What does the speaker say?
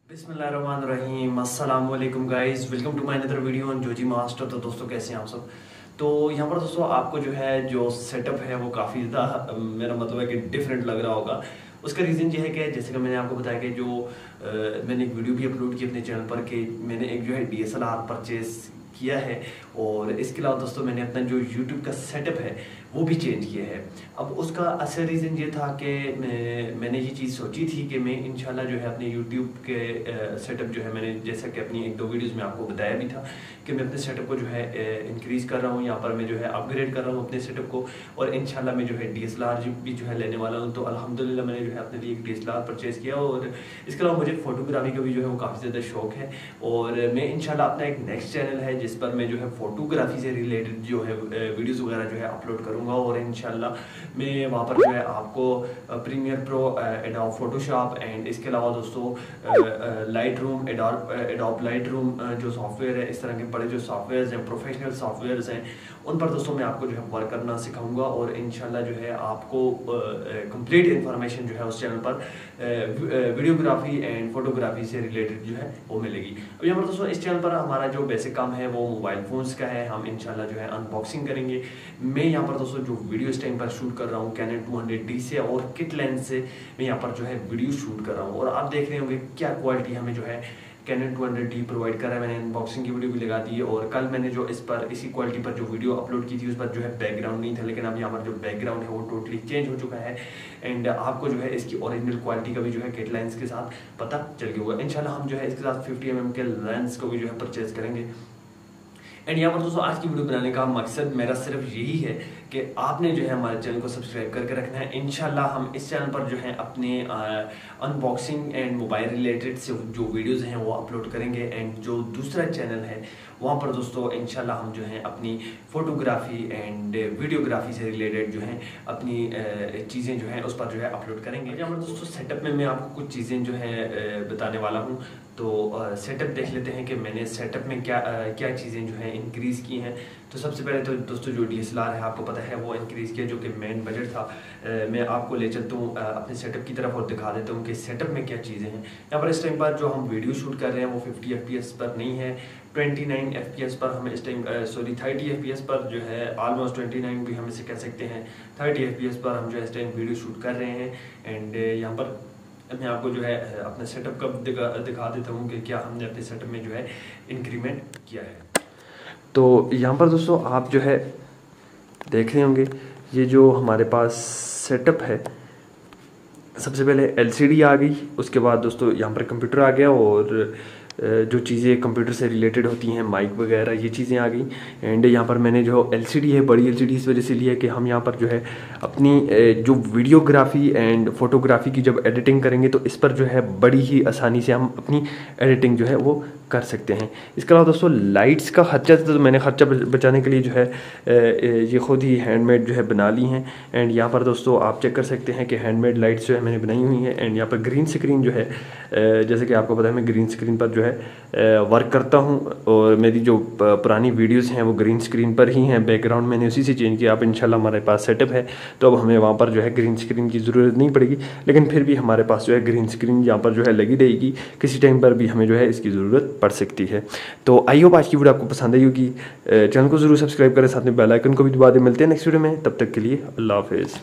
बिस्मिल्लाहिर्रहमानिर्रहीम, अस्सलाम वालेकुम guys, welcome to my another video on Joji master. तो दोस्तों कैसे हैं आप सब। तो यहाँ पर दोस्तों आपको जो है जो सेटअप है वो काफ़ी ज़्यादा मेरा मतलब है कि डिफरेंट लग रहा होगा। उसका रीज़न ये है कि जैसे कि मैंने आपको बताया कि जो मैंने एक वीडियो भी अपलोड की अपने चैनल पर कि मैंने एक जो है DSLR परचेज़ किया है, और इसके अलावा दोस्तों मैंने अपना जो YouTube का सेटअप है वो भी चेंज किया है। अब उसका असल रीज़न ये था कि मैंने ये चीज़ सोची थी कि मैं इंशाल्लाह जो है अपने YouTube के सेटअप जो है, मैंने जैसा कि अपनी एक दो वीडियोस में आपको बताया भी था कि मैं अपने सेटअप को जो है इंक्रीज़ कर रहा हूँ, यहाँ पर मैं जो है अपग्रेड कर रहा हूँ अपने सेटअप को, और इंशाल्लाह मैं जो है DSLR भी जो है लेने वाला हूँ। तो अल्हम्दुलिल्लाह मैंने जो है अपने लिए एक DSLR परचेज़ किया, और इसके अलावा मुझे फ़ोटोग्राफी का भी जो है वो काफ़ी ज़्यादा शौक है, और मैं इंशाल्लाह अपना एक नेक्स्ट चैनल है जिस पर मैं जो है फ़ोटोग्राफी से रिलेटेड जो है वीडियोज़ वगैरह जो है अपलोड करूँगा, और इंशाल्लाह मैं वहाँ पर जो है आपको Premiere Pro, Adobe Photoshop and इसके अलावा दोस्तों Lightroom, Adobe Lightroom जो सॉफ्टवेयर है, इस तरह के बड़े जो सॉफ्टवेयर्स हैं, प्रोफेशनल सॉफ्टवेयर्स हैं, उन पर दोस्तों मैं आपको जो है वर्क करना सिखाऊंगा, और इंशाल्लाह जो है आपको कंप्लीट इन्फॉर्मेशन जो है उस चैनल पर वीडियोग्राफी एंड फोटोग्राफी से रिलेटेड जो है वो मिलेगी। अब यहाँ पर दोस्तों इस चैनल पर हमारा जो बेसिक काम है वो मोबाइल फ़ोन्स का है। हम इंशाल्लाह जो है अनबॉक्सिंग करेंगे। मैं यहाँ पर दोस्तों जो वीडियो इस टाइम पर शूट कर रहा हूँ कैनन 200D से, और किट लेंस से मैं यहाँ पर जो है वीडियो शूट कर रहा हूँ, और आप देख रहे होंगे क्या क्वालिटी हमें जो है कैनन 200D प्रोवाइड करा है। मैंने अनबॉक्सिंग की वीडियो भी लगा दी है, और कल मैंने जो इस पर इसी क्वालिटी पर जो वीडियो अपलोड की थी उस पर जो है बैकग्राउंड नहीं था, लेकिन अब यहाँ पर जो बैकग्राउंड है वो टोटली चेंज हो चुका है, एंड आपको जो है इसकी ओरिजिनल क्वालिटी का भी जो है किट लेंस के साथ पता चल गया होगा। इंशाल्लाह हम जो है इसके साथ 50mm के लेंस को भी जो है परचेज करेंगे। एंड यहाँ पर दोस्तों आज की वीडियो बनाने का मकसद मेरा सिर्फ यही है कि आपने जो है हमारे चैनल को सब्सक्राइब करके रखना है। इंशाल्लाह हम इस चैनल पर जो है अपने अनबॉक्सिंग एंड मोबाइल रिलेटेड से जो वीडियोस हैं वो अपलोड करेंगे, एंड जो दूसरा चैनल है वहाँ पर दोस्तों इंशाल्लाह हम जो है अपनी फ़ोटोग्राफी एंड वीडियोग्राफी से रिलेटेड जो है अपनी चीज़ें जो हैं उस पर जो है अपलोड करेंगे। यहाँ पर दोस्तों सेटअप में मैं आपको कुछ चीज़ें जो है बताने वाला हूँ। तो सेटअप देख लेते हैं कि मैंने सेटअप में क्या चीज़ें जो है इंक्रीज़ की हैं। तो सबसे पहले तो दोस्तों जो DSLR है आपको पता है वो इंक्रीज़ किया, जो कि मेन बजट था। मैं आपको ले चलता हूँ अपने सेटअप की तरफ और दिखा देता हूँ कि सेटअप में क्या चीज़ें हैं। यहाँ पर इस टाइम पर जो हम वीडियो शूट कर रहे हैं वो 50 FPS पर नहीं है, 29 FPS पर हमें इस टाइम 30 FPS पर जो है, ऑलमोस्ट 29 भी हम इसे कह सकते हैं, 30 FPS पर हम जो है इस टाइम वीडियो शूट कर रहे हैं। एंड यहाँ पर मैं आपको जो है अपने सेटअप का दिखा देता हूँ कि क्या हमने अपने सेटअप में जो है इंक्रीमेंट किया है। तो यहाँ पर दोस्तों आप जो है देख रहे होंगे ये जो हमारे पास सेटअप है, सबसे पहले LCD आ गई, उसके बाद दोस्तों यहाँ पर कंप्यूटर आ गया, और जो चीज़ें कंप्यूटर से रिलेटेड होती हैं माइक वगैरह ये चीज़ें आ गई। एंड यहाँ पर मैंने जो LCD है बड़ी LCD इस वजह से लिया कि हम यहाँ पर जो है अपनी जो वीडियोग्राफी एंड फोटोग्राफी की जब एडिटिंग करेंगे तो इस पर जो है बड़ी ही आसानी से हम अपनी एडिटिंग जो है वो कर सकते हैं। इसके अलावा दोस्तों लाइट्स का खर्चा तो मैंने खर्चा बचाने के लिए जो है ये खुद ही हैंडमेड जो है बना ली हैं। एंड यहाँ पर दोस्तों आप चेक कर सकते हैं कि हैंडमेड लाइट्स जो है मैंने बनाई हुई हैं। एंड यहाँ पर ग्रीन स्क्रीन जो है जैसे कि आपको पता है मैं ग्रीन स्क्रीन पर जो है वर्क करता हूँ, और मेरी जो पुरानी वीडियोस हैं वो ग्रीन स्क्रीन पर ही हैं, बैकग्राउंड मैंने उसी से चेंज किया। अब इंशाल्लाह हमारे पास सेटअप है तो अब हमें वहाँ पर जो है ग्रीन स्क्रीन की ज़रूरत नहीं पड़ेगी, लेकिन फिर भी हमारे पास जो है ग्रीन स्क्रीन यहाँ पर जो है लगी रहेगी, किसी टाइम पर भी हमें जो है इसकी ज़रूरत पड़ सकती है। तो आई होप आज की वीडियो आपको पसंद आई होगी। चैनल को ज़रूर सब्सक्राइब करें, साथ में बेल आइकन को भी दबा दें। मिलते हैं नेक्स्ट वीडियो में, तब तक के लिए अल्लाह हाफिज़।